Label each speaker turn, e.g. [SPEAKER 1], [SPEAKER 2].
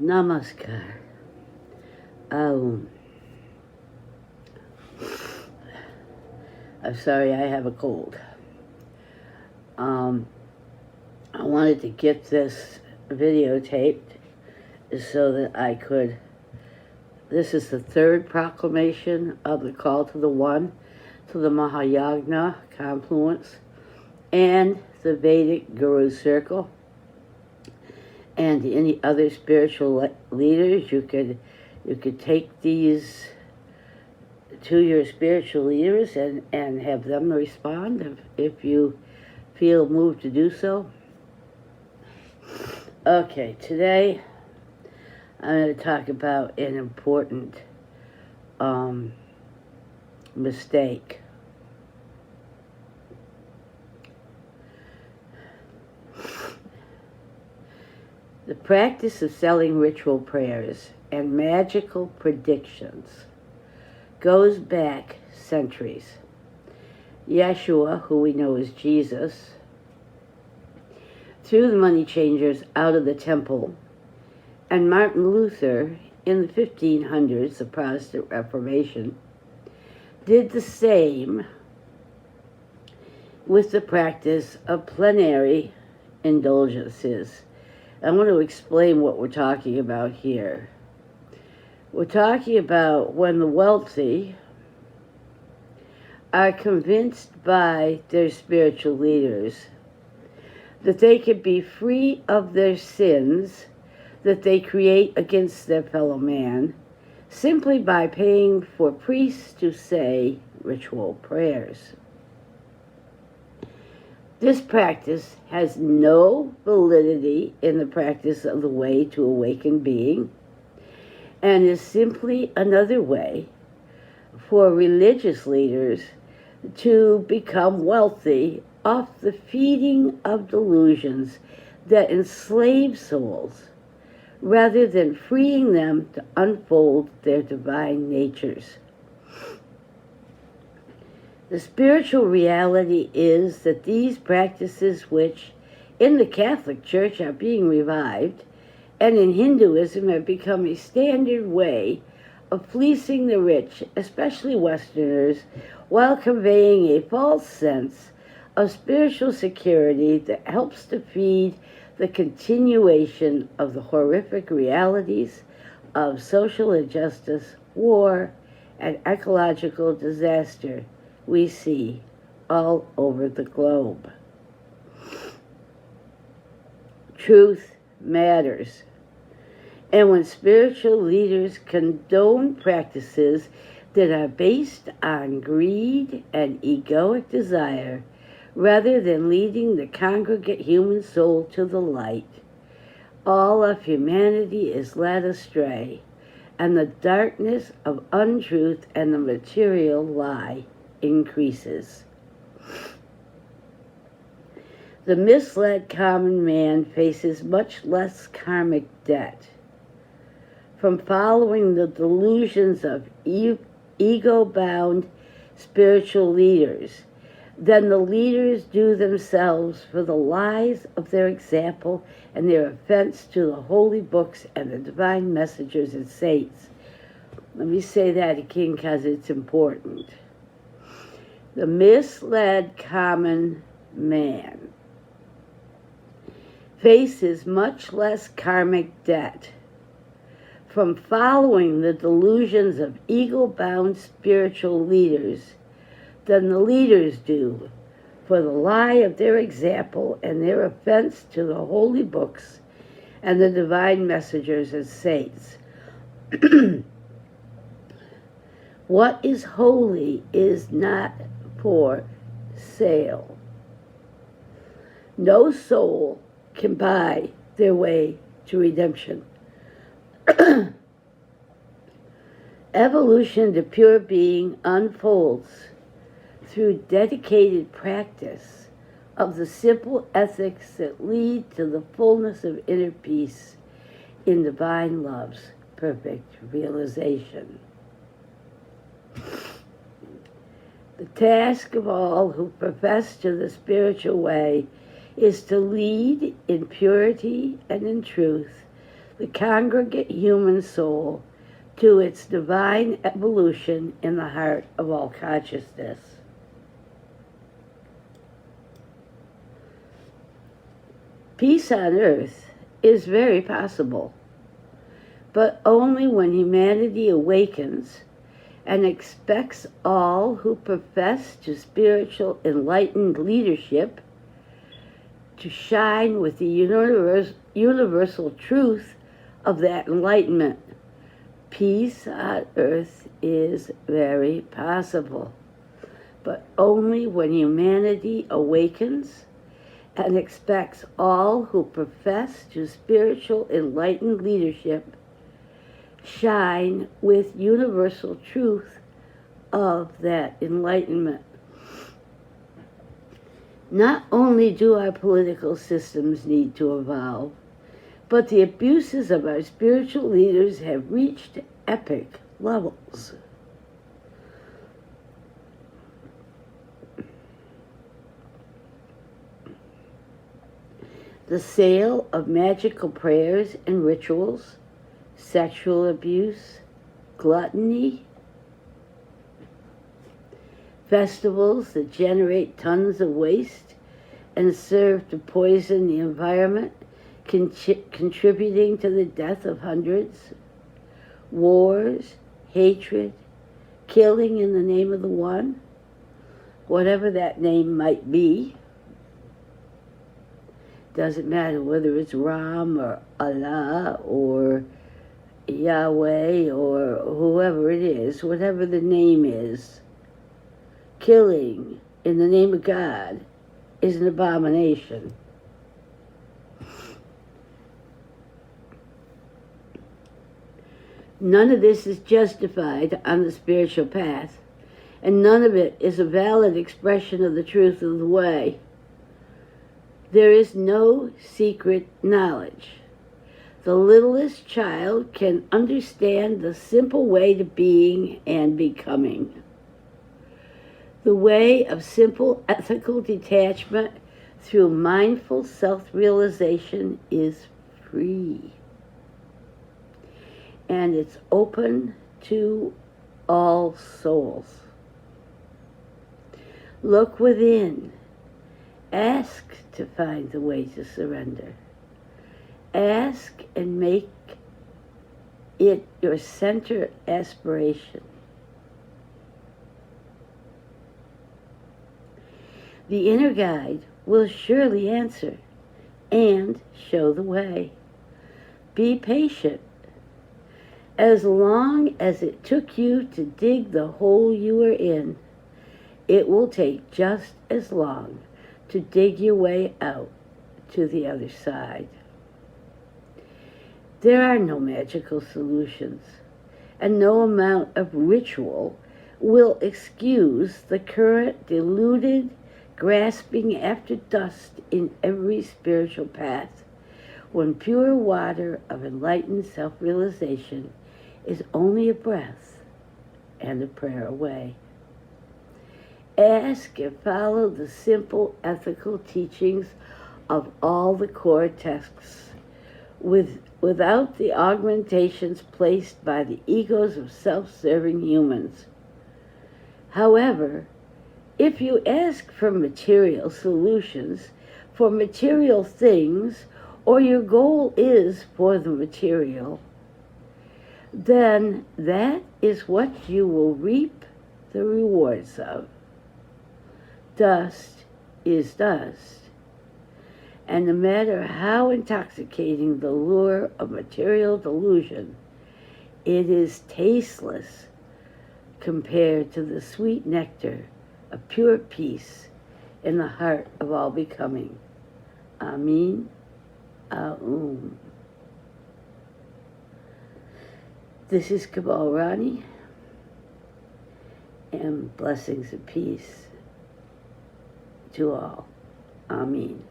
[SPEAKER 1] Namaskar. I'm sorry, I have a cold. I wanted to get this videotaped so that I could. This is the third proclamation of the call to the One, to the Mahayagna confluence, and the Vedic Guru Circle, and any other spiritual leaders. You could take these to your spiritual leaders and have them respond if you feel moved to do so. Okay, today I'm going to talk about an important mistake. The practice of selling ritual prayers and magical predictions goes back centuries. Yeshua, who we know as Jesus, threw the money changers out of the temple, and Martin Luther, in the 1500s, the Protestant Reformation, did the same with the practice of plenary indulgences. I want to explain what we're talking about here. We're talking about when the wealthy are convinced by their spiritual leaders that they can be free of their sins that they create against their fellow man simply by paying for priests to say ritual prayers. This practice has no validity in the practice of the way to awakened being, and is simply another way for religious leaders to become wealthy off the feeding of delusions that enslave souls, rather than freeing them to unfold their divine natures. The spiritual reality is that these practices, which in the Catholic Church are being revived, and in Hinduism have become a standard way of fleecing the rich, especially Westerners, while conveying a false sense of spiritual security that helps to feed the continuation of the horrific realities of social injustice, war, and ecological disaster we see all over the globe. Truth matters. And when spiritual leaders condone practices that are based on greed and egoic desire, rather than leading the congregate human soul to the light, all of humanity is led astray, and the darkness of untruth and the material lie increases. The misled common man faces much less karmic debt from following the delusions of ego-bound spiritual leaders than the leaders do themselves for the lies of their example and their offense to the holy books and the divine messengers and saints. Let me say that again because it's important. The misled common man faces much less karmic debt from following the delusions of ego-bound spiritual leaders than the leaders do for the lie of their example and their offense to the holy books and the divine messengers and saints. What is holy is not for sale. No soul can buy their way to redemption. Evolution to pure being unfolds through dedicated practice of the simple ethics that lead to the fullness of inner peace in divine love's perfect realization. The task of all who profess to the spiritual way is to lead in purity and in truth the congregate human soul to its divine evolution in the heart of all consciousness. Peace on earth is very possible, but only when humanity awakens and expects all who profess to spiritual enlightened leadership to shine with the universal truth of that enlightenment. Peace on earth is very possible, but only when humanity awakens and expects all who profess to spiritual enlightened leadership shine with universal truth of that enlightenment. Not only do our political systems need to evolve, but the abuses of our spiritual leaders have reached epic levels. The sale of magical prayers and rituals, sexual abuse, gluttony, festivals that generate tons of waste and serve to poison the environment, contributing to the death of hundreds, wars, hatred, killing in the name of the one, whatever that name might be. Doesn't matter whether it's Ram or Allah or Yahweh or whoever it is, whatever the name is. Killing in the name of God is an abomination. None of this is justified on the spiritual path, and none of it is a valid expression of the truth of the way. There is no secret knowledge. The littlest child can understand the simple way to being and becoming. The way of simple ethical detachment through mindful self-realization is free. And it's open to all souls. Look within. Ask to find the way to surrender. Ask and make it your center aspiration. The inner guide will surely answer and show the way. Be patient. As long as it took you to dig the hole you were in, it will take just as long to dig your way out to the other side. There are no magical solutions, and no amount of ritual will excuse the current deluded grasping after dust in every spiritual path, when pure water of enlightened self-realization is only a breath and a prayer away. Ask and follow the simple ethical teachings of all the core texts without the augmentations placed by the egos of self-serving humans. However, if you ask for material solutions for material things, or your goal is for the material, then that is what you will reap the rewards of. Dust is dust, and no matter how intoxicating the lure of material delusion, it is tasteless compared to the sweet nectar of pure peace in the heart of all becoming. Amin. Aum. This is Kabal Rani, and blessings of peace to all. Amin.